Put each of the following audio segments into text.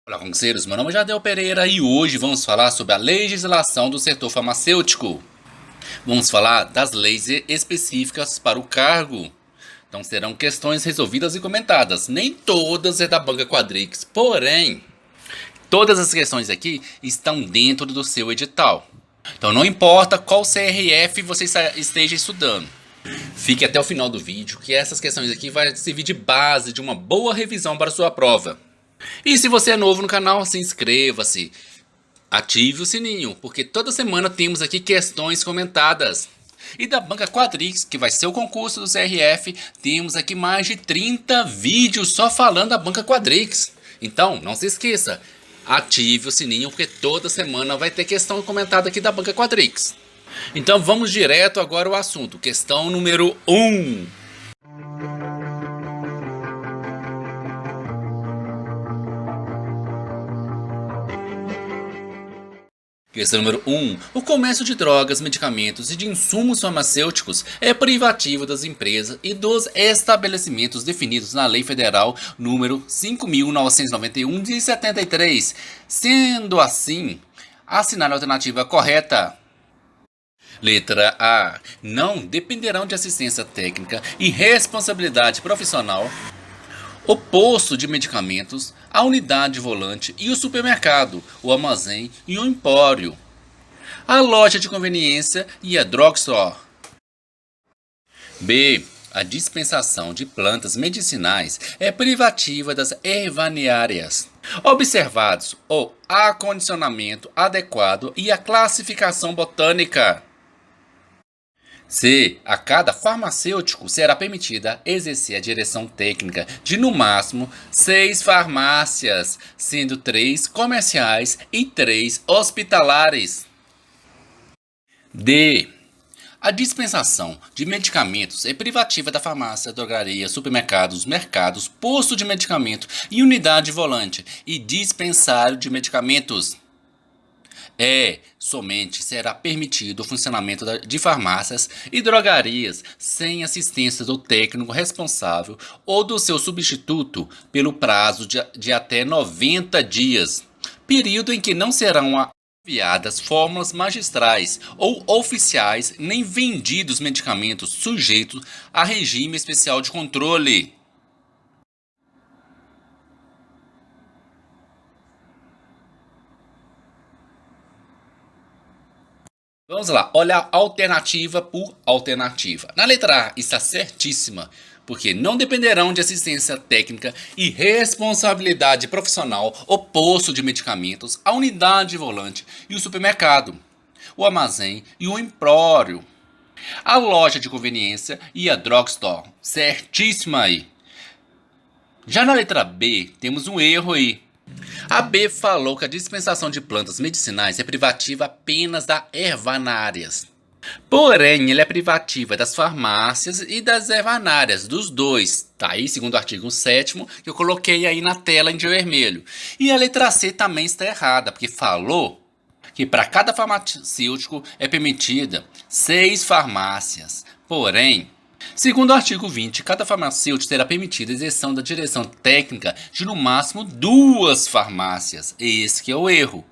Olá, conselheiros. Meu nome é Jardel Pereira e hoje vamos falar sobre a legislação do setor farmacêutico. Vamos falar das leis específicas para o cargo. Então serão questões resolvidas e comentadas. Nem todas é da Banca Quadrix, porém, todas as questões aqui estão dentro do seu edital. Então não importa qual CRF você esteja estudando. Fique até o final do vídeo, que essas questões aqui vão servir de base de uma boa revisão para sua prova. E se você é novo no canal, se inscreva-se, ative o sininho, porque toda semana temos aqui questões comentadas. E da Banca Quadrix, que vai ser o concurso do CRF, temos aqui mais de 30 vídeos só falando da Banca Quadrix. Então, não se esqueça, ative o sininho, porque toda semana vai ter questão comentada aqui da Banca Quadrix. Então vamos direto agora ao assunto, questão número 1. Questão número 1. O comércio de drogas, medicamentos e de insumos farmacêuticos é privativo das empresas e dos estabelecimentos definidos na Lei Federal número 5.991 de 73. Sendo assim, assinale a alternativa correta. Letra A. Não dependerão de assistência técnica e responsabilidade profissional o posto de medicamentos, a unidade volante e o supermercado, o armazém e o empório, a loja de conveniência e a drugstore. B. A dispensação de plantas medicinais é privativa das ervanárias. Observados o acondicionamento adequado e a classificação botânica. C. A cada farmacêutico será permitida exercer a direção técnica de no máximo 6 farmácias, sendo 3 comerciais e 3 hospitalares. D. A dispensação de medicamentos é privativa da farmácia, drogaria, supermercados, mercados, posto de medicamento e unidade volante e dispensário de medicamentos. Somente será permitido o funcionamento de farmácias e drogarias sem assistência do técnico responsável ou do seu substituto pelo prazo de até 90 dias, período em que não serão enviadas fórmulas magistrais ou oficiais nem vendidos medicamentos sujeitos a regime especial de controle. Vamos lá, olha alternativa por alternativa. Na letra A está certíssima, porque não dependerão de assistência técnica e responsabilidade profissional o posto de medicamentos, a unidade volante e o supermercado, o armazém e o empório, a loja de conveniência e a drugstore. Certíssima aí. Já na letra B temos um erro aí. A B falou que a dispensação de plantas medicinais é privativa apenas da ervanárias. Porém, ele é privativa das farmácias e das ervanárias, dos dois. Tá aí, segundo o artigo 7º, que eu coloquei aí na tela em vermelho. E a letra C também está errada, porque falou que para cada farmacêutico é permitida 6 farmácias. Porém, segundo o artigo 20, cada farmacêutico terá permitida a exerção da direção técnica de no máximo 2 farmácias. Esse que é o erro.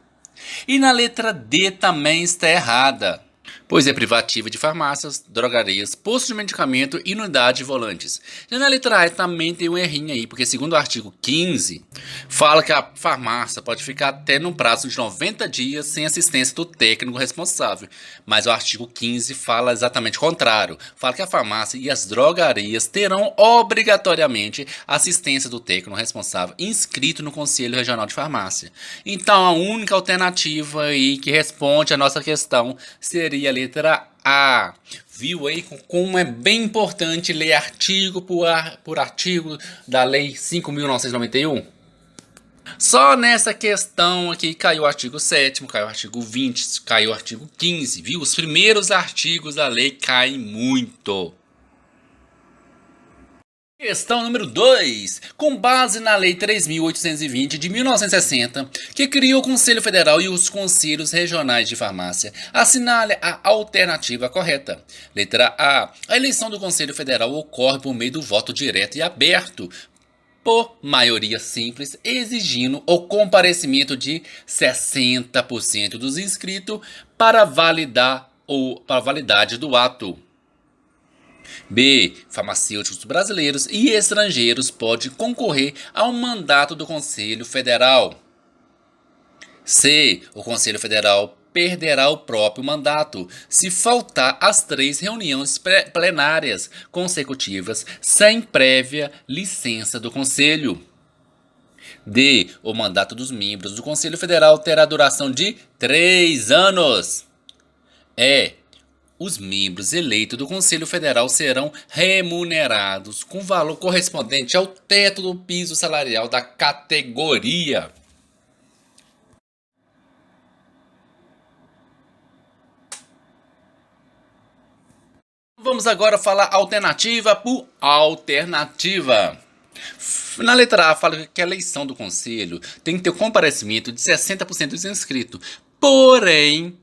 E na letra D também está errada, pois é privativa de farmácias, drogarias, postos de medicamento e unidade volantes. Já na letra A também tem um errinho aí, porque segundo o artigo 15, fala que a farmácia pode ficar até no prazo de 90 dias sem assistência do técnico responsável. Mas o artigo 15 fala exatamente o contrário. Fala que a farmácia e as drogarias terão obrigatoriamente assistência do técnico responsável inscrito no Conselho Regional de Farmácia. Então a única alternativa aí que responde a nossa questão seria a letra A. Viu aí como é bem importante ler artigo por artigo da Lei 5.991? Só nessa questão aqui caiu o artigo 7º, caiu o artigo 20, caiu o artigo 15, viu? Os primeiros artigos da lei caem muito. Questão número 2. Com base na Lei 3.820 de 1960, que criou o Conselho Federal e os Conselhos Regionais de Farmácia, assinale a alternativa correta. Letra A. A eleição do Conselho Federal ocorre por meio do voto direto e aberto por maioria simples, exigindo o comparecimento de 60% dos inscritos para validar ou para a validade do ato. B. Farmacêuticos brasileiros e estrangeiros podem concorrer ao mandato do Conselho Federal. C. O Conselho Federal perderá o próprio mandato se faltar às 3 reuniões plenárias consecutivas sem prévia licença do Conselho. D. O mandato dos membros do Conselho Federal terá duração de 3 anos. E. Os membros eleitos do Conselho Federal serão remunerados com valor correspondente ao teto do piso salarial da categoria. Vamos agora falar alternativa por alternativa. Na letra A, fala que a eleição do conselho tem que ter o comparecimento de 60% dos inscritos. Porém,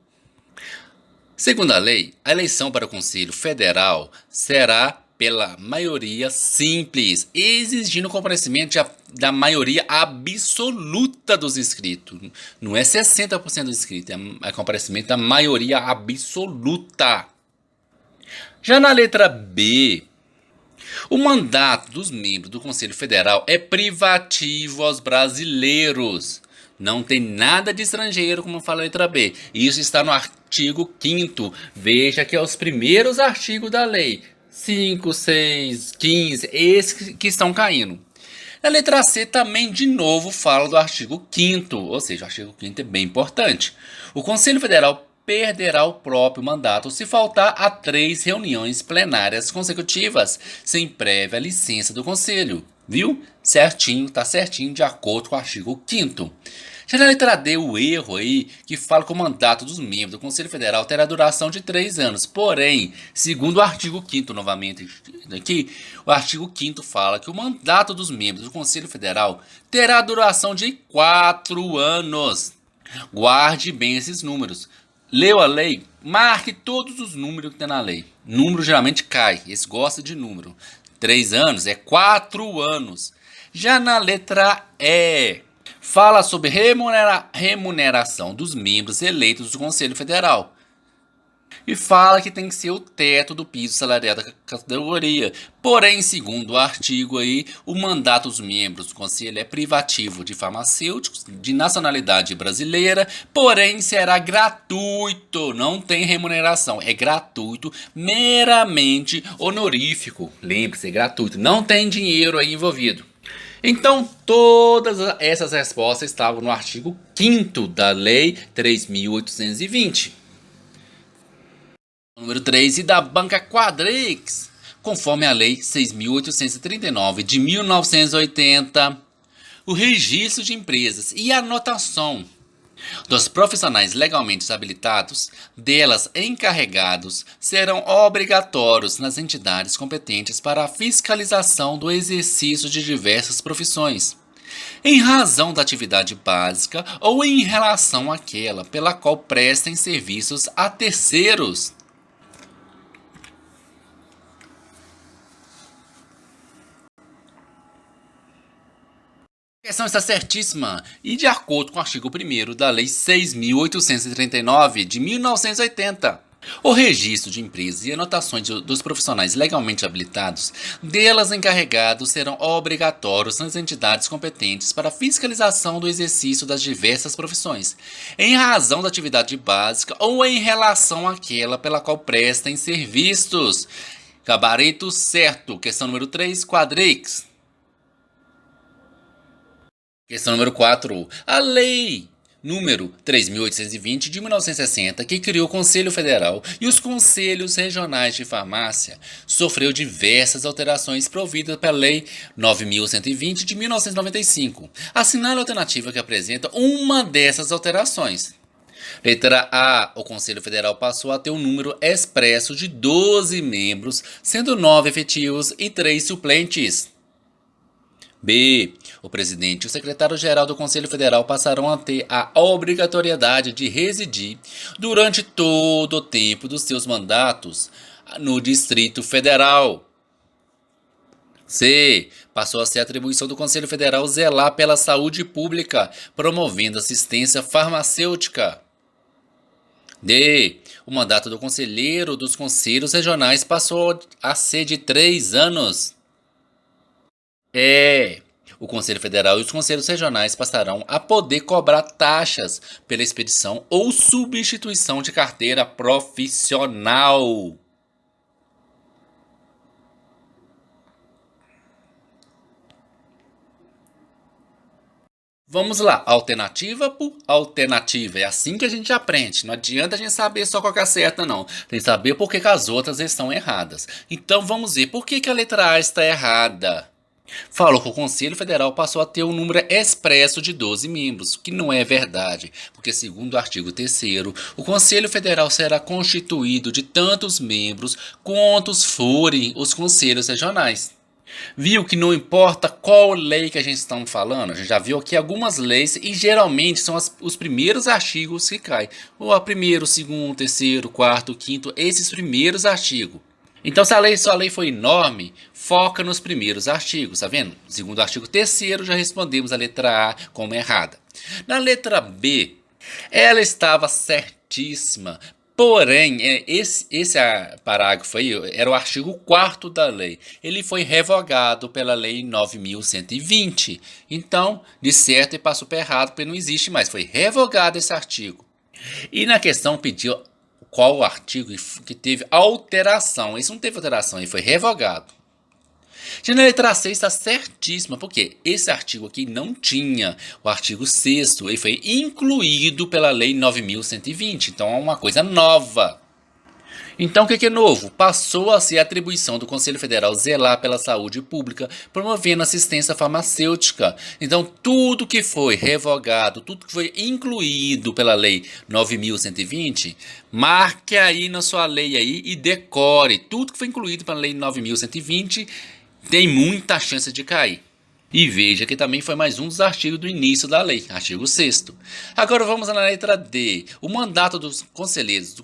segundo a lei, a eleição para o Conselho Federal será pela maioria simples, exigindo o comparecimento da maioria absoluta dos inscritos. Não é 60% dos inscritos, é comparecimento da maioria absoluta. Já na letra B, o mandato dos membros do Conselho Federal é privativo aos brasileiros. Não tem nada de estrangeiro, como fala a letra B. Isso está no artigo 5º. Veja que é os primeiros artigos da lei. 5, 6, 15, esses que estão caindo. Na letra C também, de novo, fala do artigo 5º. Ou seja, o artigo 5º é bem importante. O Conselho Federal perderá o próprio mandato se faltar a 3 reuniões plenárias consecutivas, sem prévia licença do Conselho. Viu? Certinho, tá certinho, de acordo com o artigo 5º. Já na letra D, o erro aí, que fala que o mandato dos membros do Conselho Federal terá duração de 3 anos. Porém, segundo o artigo 5º, novamente aqui, o artigo 5º fala que o mandato dos membros do Conselho Federal terá duração de 4 anos. Guarde bem esses números. Leu a lei? Marque todos os números que tem na lei. Número geralmente cai, eles gostam de número. 3 anos é 4 anos. Já na letra E, fala sobre remuneração dos membros eleitos do Conselho Federal. E fala que tem que ser o teto do piso salarial da categoria. Porém, segundo o artigo aí, o mandato dos membros do conselho é privativo de farmacêuticos de nacionalidade brasileira, porém será gratuito, não tem remuneração, é gratuito, meramente honorífico. Lembre-se, é gratuito, não tem dinheiro aí envolvido. Então, todas essas respostas estavam no artigo 5º da Lei 3.820. Número 3, e da Banca Quadrix, conforme a Lei 6.839 de 1980, o registro de empresas e a anotação dos profissionais legalmente habilitados, delas encarregados, serão obrigatórios nas entidades competentes para a fiscalização do exercício de diversas profissões, em razão da atividade básica ou em relação àquela pela qual prestem serviços a terceiros. A questão está certíssima e de acordo com o artigo 1º da Lei 6.839 de 1980. O registro de empresas e anotações dos profissionais legalmente habilitados, delas encarregados, serão obrigatórios nas entidades competentes para a fiscalização do exercício das diversas profissões, em razão da atividade básica ou em relação àquela pela qual prestem serviços. Gabarito certo. Questão número 3, Quadrix. Questão número 4. A Lei número 3.820 de 1960, que criou o Conselho Federal e os Conselhos Regionais de Farmácia, sofreu diversas alterações providas pela Lei 9.120 de 1995. Assinale a alternativa que apresenta uma dessas alterações. Letra A. O Conselho Federal passou a ter um número expresso de 12 membros, sendo 9 efetivos e 3 suplentes. B. O presidente e o secretário-geral do Conselho Federal passarão a ter a obrigatoriedade de residir durante todo o tempo dos seus mandatos no Distrito Federal. C. Passou a ser atribuição do Conselho Federal zelar pela saúde pública, promovendo assistência farmacêutica. D. O mandato do conselheiro dos conselhos regionais passou a ser de 3 anos. E. O Conselho Federal e os conselhos regionais passarão a poder cobrar taxas pela expedição ou substituição de carteira profissional. Vamos lá, alternativa por alternativa. É assim que a gente aprende. Não adianta a gente saber só qual que é a certa, não. Tem que saber por que as outras estão erradas. Então vamos ver por que a letra A está errada. Falou que o Conselho Federal passou a ter um número expresso de 12 membros, o que não é verdade, porque segundo o artigo 3º, o Conselho Federal será constituído de tantos membros quantos forem os conselhos regionais. Viu que não importa qual lei que a gente está falando, a gente já viu aqui algumas leis e geralmente são os primeiros artigos que caem. Ou a primeiro, segundo, terceiro, quarto, quinto, esses primeiros artigos. Então se a sua lei foi enorme, foca nos primeiros artigos, tá vendo? Segundo o artigo 3º, já respondemos a letra A como errada. Na letra B, ela estava certíssima. Porém, esse parágrafo aí era o artigo 4º da lei. Ele foi revogado pela lei 9.120. Então, de certo, ele passou para errado, porque não existe mais. Foi revogado esse artigo. E na questão pediu qual o artigo que teve alteração. Esse não teve alteração, ele foi revogado. Já na letra C está certíssima, porque esse artigo aqui não tinha. O artigo 6º, ele foi incluído pela lei 9.120, então é uma coisa nova. Então o que é novo? Passou a ser atribuição do Conselho Federal zelar pela saúde pública, promovendo assistência farmacêutica. Então tudo que foi revogado, tudo que foi incluído pela lei 9.120, marque aí na sua lei aí e decore. Tudo que foi incluído pela lei 9.120 tem muita chance de cair. E veja que também foi mais um dos artigos do início da lei, artigo 6º. Agora vamos na letra D. O mandato dos conselheiros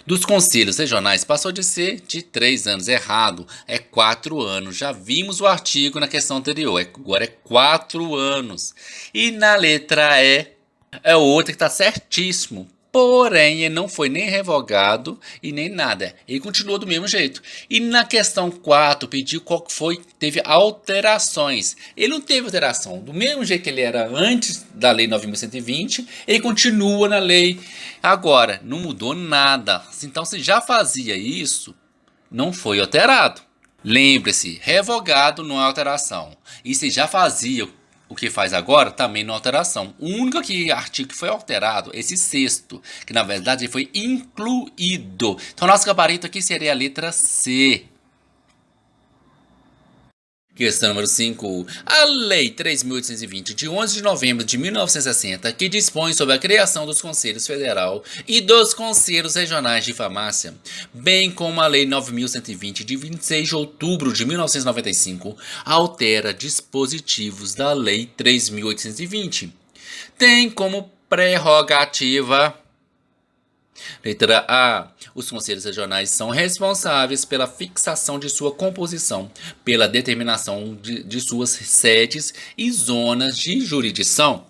dos conselhos regionais passou de ser de 3 anos, errado, é 4 anos. Já vimos o artigo na questão anterior, agora é 4 anos. E na letra E, é outra que está certíssimo. Porém, ele não foi nem revogado e nem nada. Ele continuou do mesmo jeito. E na questão 4, pediu qual que foi, teve alterações. Ele não teve alteração. Do mesmo jeito que ele era antes da lei 9.120, ele continua na lei agora. Não mudou nada. Então, se já fazia isso, não foi alterado. Lembre-se, revogado não é alteração. E se já fazia o que faz agora, também não é alteração. O único artigo que foi alterado, esse 6º, que na verdade foi incluído. Então nosso gabarito aqui seria a letra C. Questão número 5. A Lei 3.820, de 11 de novembro de 1960, que dispõe sobre a criação dos Conselhos Federal e dos Conselhos Regionais de Farmácia, bem como a Lei 9.120, de 26 de outubro de 1995, altera dispositivos da Lei 3.820. Tem como prerrogativa... Letra A. Os conselhos regionais são responsáveis pela fixação de sua composição, pela determinação de suas sedes e zonas de jurisdição.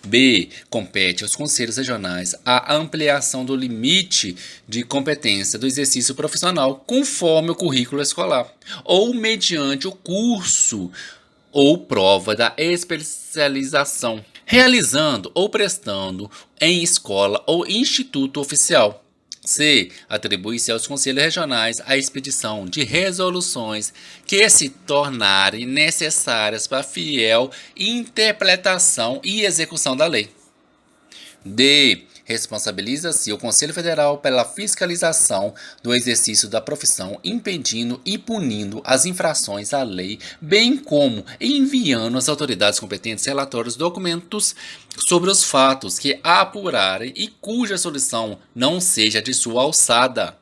B. Compete aos conselhos regionais a ampliação do limite de competência do exercício profissional conforme o currículo escolar, ou mediante o curso ou prova da especialização, realizando ou prestando em escola ou instituto oficial. C. Atribui-se aos conselhos regionais a expedição de resoluções que se tornarem necessárias para a fiel interpretação e execução da lei. D. Responsabiliza-se o Conselho Federal pela fiscalização do exercício da profissão, impedindo e punindo as infrações à lei, bem como enviando às autoridades competentes relatórios documentos sobre os fatos que apurarem e cuja solução não seja de sua alçada.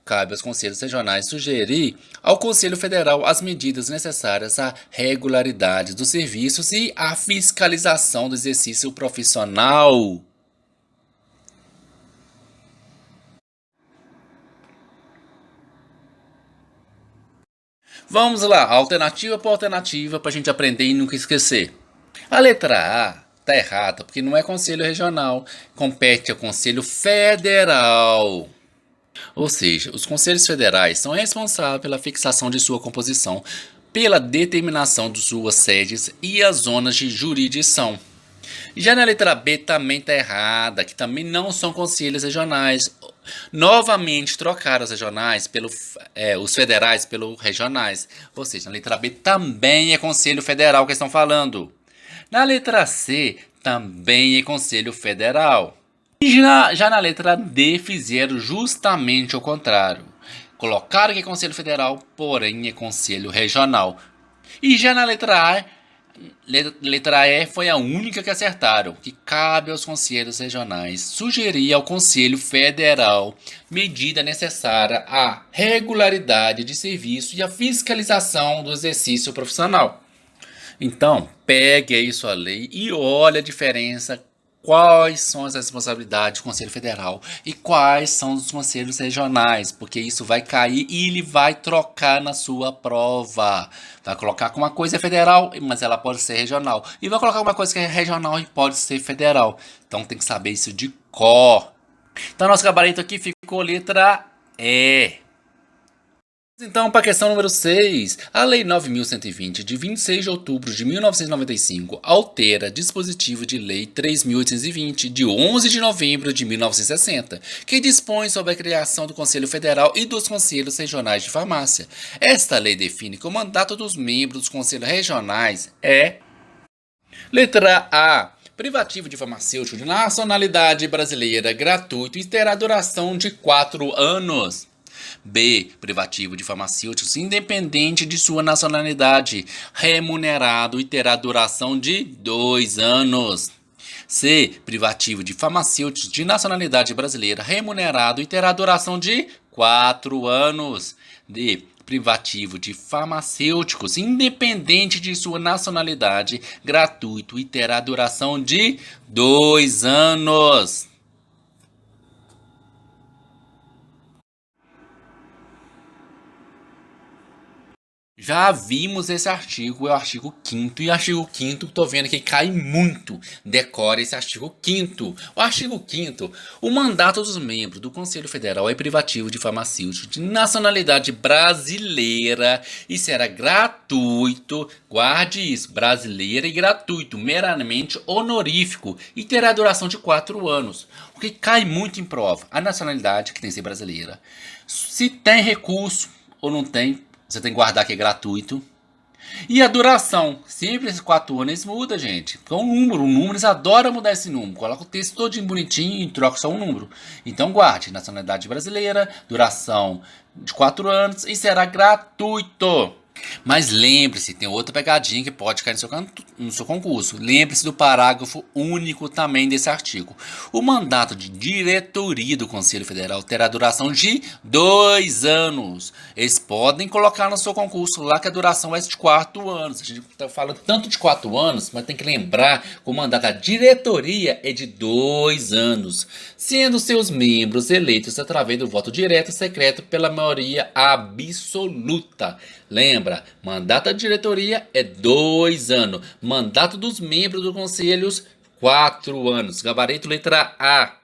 Cabe aos conselhos regionais sugerir ao Conselho Federal as medidas necessárias à regularidade dos serviços e à fiscalização do exercício profissional. Vamos lá, alternativa por alternativa para a gente aprender e nunca esquecer. A letra A tá errada porque não é conselho regional, compete ao conselho federal. Ou seja, os conselhos federais são responsáveis pela fixação de sua composição, pela determinação de suas sedes e as zonas de jurisdição. Já na letra B também está errada, que também não são conselhos regionais. Novamente trocaram os regionais os federais pelos regionais. Ou seja, na letra B também é conselho federal que estão falando. Na letra C também é conselho federal. E já na letra D fizeram justamente o contrário. Colocaram que é conselho federal, porém é conselho regional. E já na letra E foi a única que acertaram, que cabe aos conselhos regionais sugerir ao Conselho Federal medida necessária à regularidade de serviço e à fiscalização do exercício profissional. Então, pegue aí sua lei e olhe a diferença, quais são as responsabilidades do Conselho Federal e quais são os conselhos regionais, porque isso vai cair e ele vai trocar na sua prova. Vai colocar que uma coisa é federal, mas ela pode ser regional. E vai colocar uma coisa que é regional e pode ser federal. Então tem que saber isso de cor. Então nosso gabarito aqui ficou letra E. Então, para a questão número 6, a Lei 9.120, de 26 de outubro de 1995, altera dispositivo de Lei 3.820, de 11 de novembro de 1960, que dispõe sobre a criação do Conselho Federal e dos Conselhos Regionais de Farmácia. Esta lei define que o mandato dos membros dos Conselhos Regionais é... Letra A. Privativo de farmacêutico de nacionalidade brasileira gratuito e terá duração de 4 anos. B. Privativo de farmacêuticos independente de sua nacionalidade, remunerado e terá duração de 2 anos. C. Privativo de farmacêuticos de nacionalidade brasileira, remunerado e terá duração de 4 anos. D. Privativo de farmacêuticos independente de sua nacionalidade, gratuito e terá duração de 2 anos. Já vimos esse artigo, é o artigo 5º, e o artigo 5º, tô vendo que cai muito. Decora esse artigo 5º. O artigo 5º, o mandato dos membros do Conselho Federal é privativo de farmacêutico de nacionalidade brasileira e será gratuito, guarde isso, brasileira e gratuito, meramente honorífico, e terá duração de 4 anos. O que cai muito em prova, a nacionalidade, que tem que ser brasileira. Se tem recurso ou não tem, você tem que guardar que é gratuito. E a duração, sempre esses 4 anos muda, gente. Porque é um número eles adoram mudar esse número. Coloca o texto todinho bonitinho e troca só um número. Então guarde, nacionalidade brasileira, duração de 4 anos e será gratuito. Mas lembre-se, tem outra pegadinha que pode cair no seu concurso. Lembre-se do parágrafo único também desse artigo. O mandato de diretoria do Conselho Federal terá duração de 2 anos. Eles podem colocar no seu concurso lá que a duração é de 4 anos. A gente está falando tanto de 4 anos, mas tem que lembrar que o mandato da diretoria é de 2 anos, sendo seus membros eleitos através do voto direto e secreto pela maioria absoluta. Lembra, mandato da diretoria é 2 anos. Mandato dos membros dos conselhos, 4 anos. Gabarito letra A.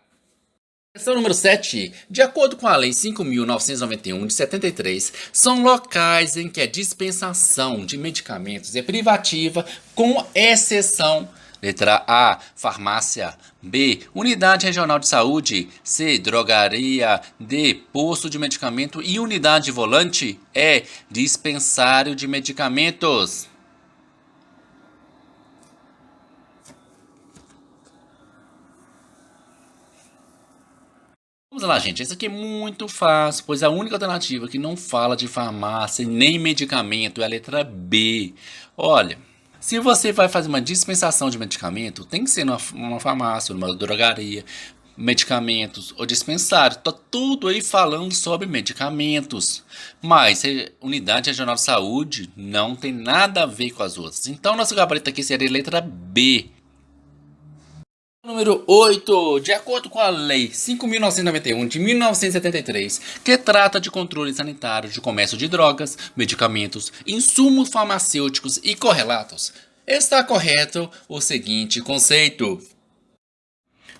Questão número 7. De acordo com a Lei 5.991 de 73, são locais em que a dispensação de medicamentos é privativa, com exceção... Letra A, farmácia. B, unidade regional de saúde. C, drogaria. D, posto de medicamento. E unidade volante. E, dispensário de medicamentos. Vamos lá, gente. Isso aqui é muito fácil, pois a única alternativa que não fala de farmácia nem medicamento é a letra B. Olha... Se você vai fazer uma dispensação de medicamento, tem que ser numa farmácia, numa drogaria, medicamentos ou dispensário. Tá tudo aí falando sobre medicamentos. Mas unidade regional de saúde não tem nada a ver com as outras. Então, nosso gabarito aqui seria a letra B. Número 8, de acordo com a Lei 5.991 de 1973, que trata de controle sanitário de comércio de drogas, medicamentos, insumos farmacêuticos e correlatos, está correto o seguinte conceito.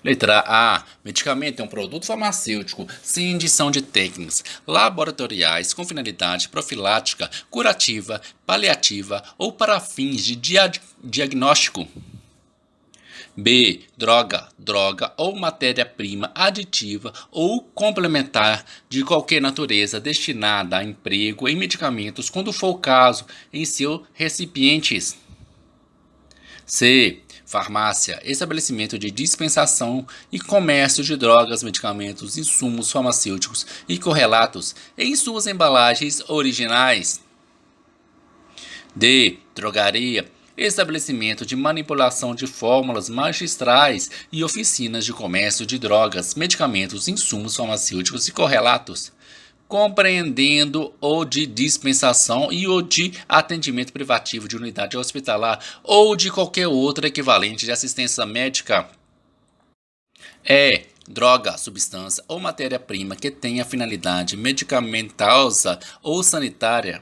Letra A. Medicamento é um produto farmacêutico sem indicação de técnicas laboratoriais com finalidade profilática, curativa, paliativa ou para fins de diagnóstico. B. Droga ou matéria-prima aditiva ou complementar de qualquer natureza destinada a emprego em medicamentos, quando for o caso, em seus recipientes. C. Farmácia, estabelecimento de dispensação e comércio de drogas, medicamentos, insumos farmacêuticos e correlatos em suas embalagens originais. D. Drogaria, estabelecimento de manipulação de fórmulas magistrais e oficinas de comércio de drogas, medicamentos, insumos farmacêuticos e correlatos, compreendendo o de dispensação e o de atendimento privativo de unidade hospitalar ou de qualquer outro equivalente de assistência médica. E. Droga, substância ou matéria-prima que tenha finalidade medicamentosa ou sanitária.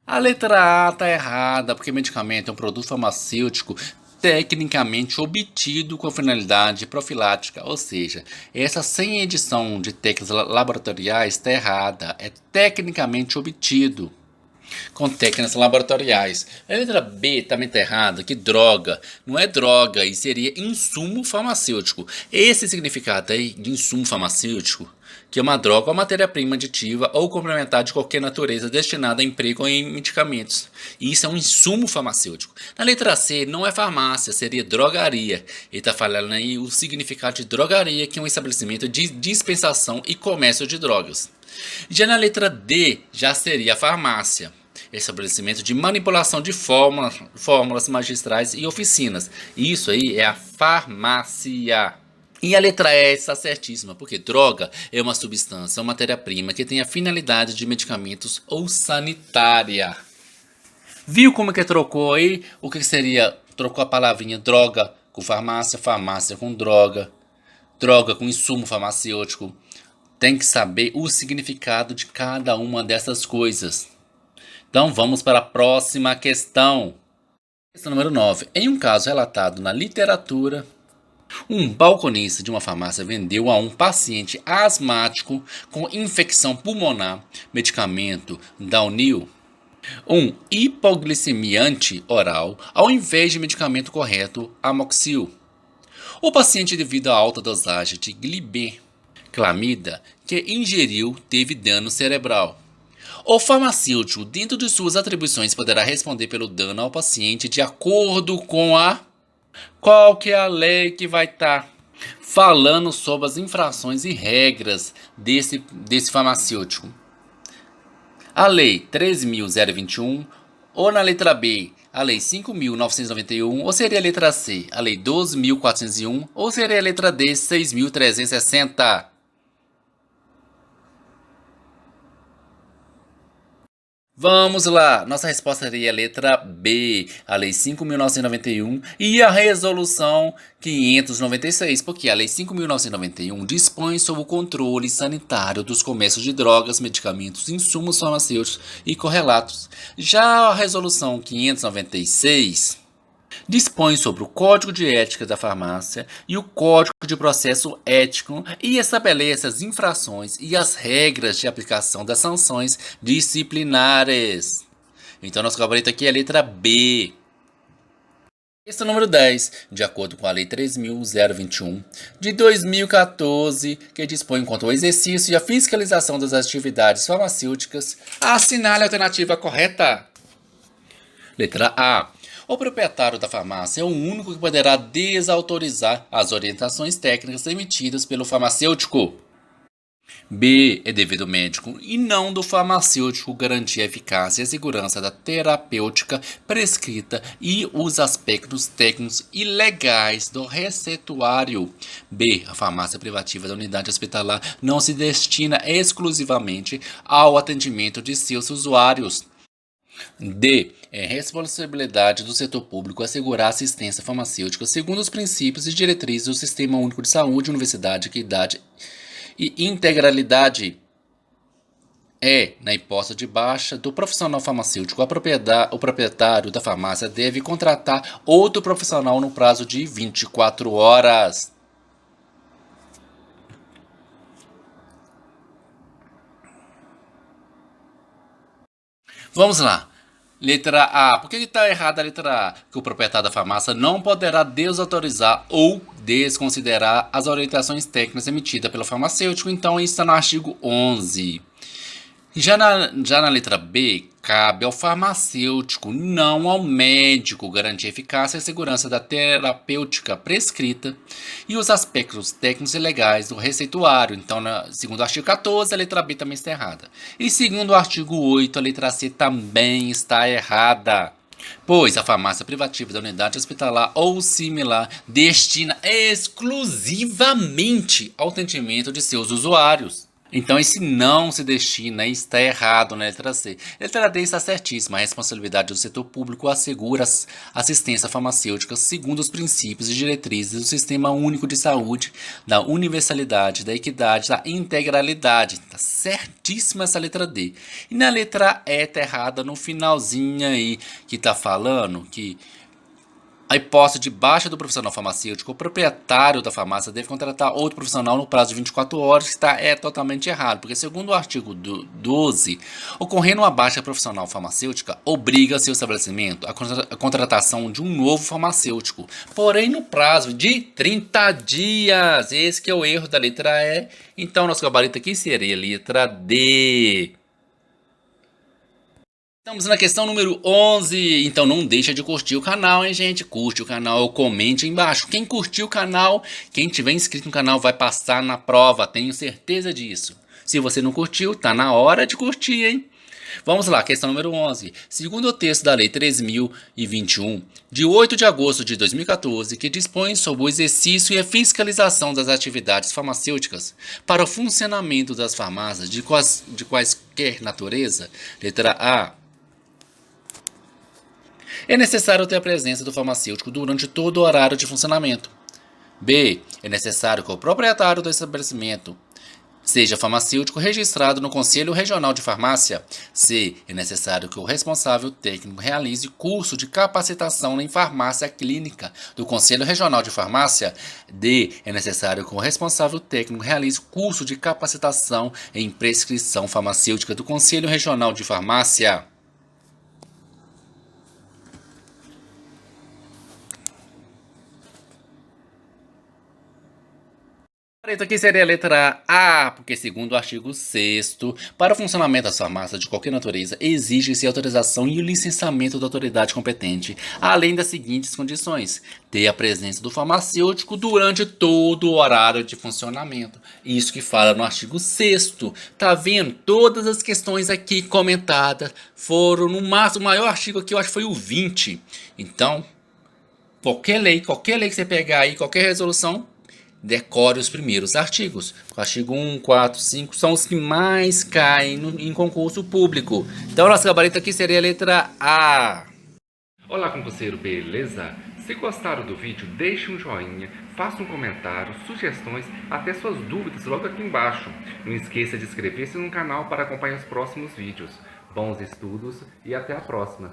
A letra A está errada, porque medicamento é um produto farmacêutico tecnicamente obtido com finalidade profilática, ou seja, essa sem edição de técnicas laboratoriais está errada, é tecnicamente obtido com técnicas laboratoriais. A letra B também está errada, que droga não é droga e seria insumo farmacêutico. Esse significado aí de insumo farmacêutico, que é uma droga ou matéria-prima aditiva ou complementar de qualquer natureza destinada a emprego em medicamentos. E isso é um insumo farmacêutico. Na letra C não é farmácia, seria drogaria. Ele está falando aí o significado de drogaria, que é um estabelecimento de dispensação e comércio de drogas. Já na letra D já seria farmácia, estabelecimento de manipulação de fórmulas magistrais e oficinas. Isso aí é a farmácia. E a letra E está certíssima, porque droga é uma substância, uma matéria-prima que tem a finalidade de medicamentos ou sanitária. Viu como que trocou aí? O que seria? Trocou a palavrinha droga com farmácia, farmácia com droga, droga com insumo farmacêutico. Tem que saber o significado de cada uma dessas coisas. Então vamos para a próxima questão. Questão número 9. Em um caso relatado na literatura, um balconista de uma farmácia vendeu a um paciente asmático com infecção pulmonar medicamento Daunil, um hipoglicemiante oral, ao invés de medicamento correto, Amoxil. O paciente, devido à alta dosagem de glibenclamida que ingeriu, teve dano cerebral. O farmacêutico, dentro de suas atribuições, poderá responder pelo dano ao paciente de acordo com a... Qual que é a lei que vai estar falando sobre as infrações e regras desse farmacêutico? A Lei 13.021, ou na letra B, a Lei 5.991, ou seria a letra C, a Lei 12.401, ou seria a letra D, 6.360? Vamos lá, nossa resposta seria a letra B, a Lei 5.991 e a Resolução 596, porque a Lei 5.991 dispõe sobre o controle sanitário dos comércios de drogas, medicamentos, insumos farmacêuticos e correlatos. Já a Resolução 596 dispõe sobre o Código de Ética da Farmácia e o Código de Processo Ético e estabelece as infrações e as regras de aplicação das sanções disciplinares. Então, nosso gabarito aqui é a letra B. Questão número 10. De acordo com a Lei 3.021 de 2014, que dispõe quanto ao exercício e a fiscalização das atividades farmacêuticas, assinale a alternativa correta. Letra A. O proprietário da farmácia é o único que poderá desautorizar as orientações técnicas emitidas pelo farmacêutico. B. É dever do médico e não do farmacêutico garantir a eficácia e a segurança da terapêutica prescrita e os aspectos técnicos e legais do receituário. B. A farmácia privativa da unidade hospitalar não se destina exclusivamente ao atendimento de seus usuários. D. É responsabilidade do setor público assegurar assistência farmacêutica segundo os princípios e diretrizes do Sistema Único de Saúde, Universidade, Equidade e Integralidade. Na hipótese de baixa do profissional farmacêutico, o proprietário da farmácia deve contratar outro profissional no prazo de 24 horas. Vamos lá. Letra A. Por que está errada a letra A? Que o proprietário da farmácia não poderá desautorizar ou desconsiderar as orientações técnicas emitidas pelo farmacêutico. Então, isso está no artigo 11. Já na letra B, cabe ao farmacêutico, não ao médico, garantir a eficácia e segurança da terapêutica prescrita e os aspectos técnicos e legais do receituário. Então, segundo o artigo 14, a letra B também está errada. E segundo o artigo 8, a letra C também está errada, pois a farmácia privativa da unidade hospitalar ou similar destina exclusivamente ao atendimento de seus usuários. Então, esse não se destina está errado na letra C. Letra D está certíssima. A responsabilidade do setor público assegura assistência farmacêutica segundo os princípios e diretrizes do Sistema Único de Saúde, da universalidade, da equidade, da integralidade. Está certíssima essa letra D. E na letra E está errada no finalzinho aí, que está falando que a hipótese de baixa do profissional farmacêutico, o proprietário da farmácia deve contratar outro profissional no prazo de 24 horas, que é totalmente errado, porque segundo o artigo 12, ocorrendo uma baixa profissional farmacêutica, obriga seu estabelecimento a contratação de um novo farmacêutico, porém no prazo de 30 dias. Esse que é o erro da letra E. Então, nosso gabarito aqui seria a letra D. Estamos na questão número 11, então não deixa de curtir o canal, hein, gente? Curte o canal, comente aí embaixo. Quem curtiu o canal, quem tiver inscrito no canal vai passar na prova, tenho certeza disso. Se você não curtiu, tá na hora de curtir, hein? Vamos lá, questão número 11. Segundo o texto da Lei 3.021, de 8 de agosto de 2014, que dispõe sobre o exercício e a fiscalização das atividades farmacêuticas para o funcionamento das farmácias de quaisquer natureza, letra A. É necessário ter a presença do farmacêutico durante todo o horário de funcionamento. B. É necessário que o proprietário do estabelecimento seja farmacêutico registrado no Conselho Regional de Farmácia. C. É necessário que o responsável técnico realize curso de capacitação em farmácia clínica do Conselho Regional de Farmácia. D. É necessário que o responsável técnico realize curso de capacitação em prescrição farmacêutica do Conselho Regional de Farmácia. Então aqui seria a letra A, porque segundo o artigo 6º, para o funcionamento das farmácias de qualquer natureza, exige-se autorização e o licenciamento da autoridade competente, além das seguintes condições: ter a presença do farmacêutico durante todo o horário de funcionamento. Isso que fala no artigo 6º. Tá vendo? Todas as questões aqui comentadas foram no máximo, o maior artigo aqui eu acho que foi o 20. Então, qualquer lei que você pegar aí, qualquer resolução, decore os primeiros artigos. O artigo 1, 4, 5 são os que mais caem em concurso público. Então, nosso gabarito aqui seria a letra A. Olá, concurseiro, beleza? Se gostaram do vídeo, deixe um joinha, faça um comentário, sugestões, até suas dúvidas logo aqui embaixo. Não esqueça de inscrever-se no canal para acompanhar os próximos vídeos. Bons estudos e até a próxima!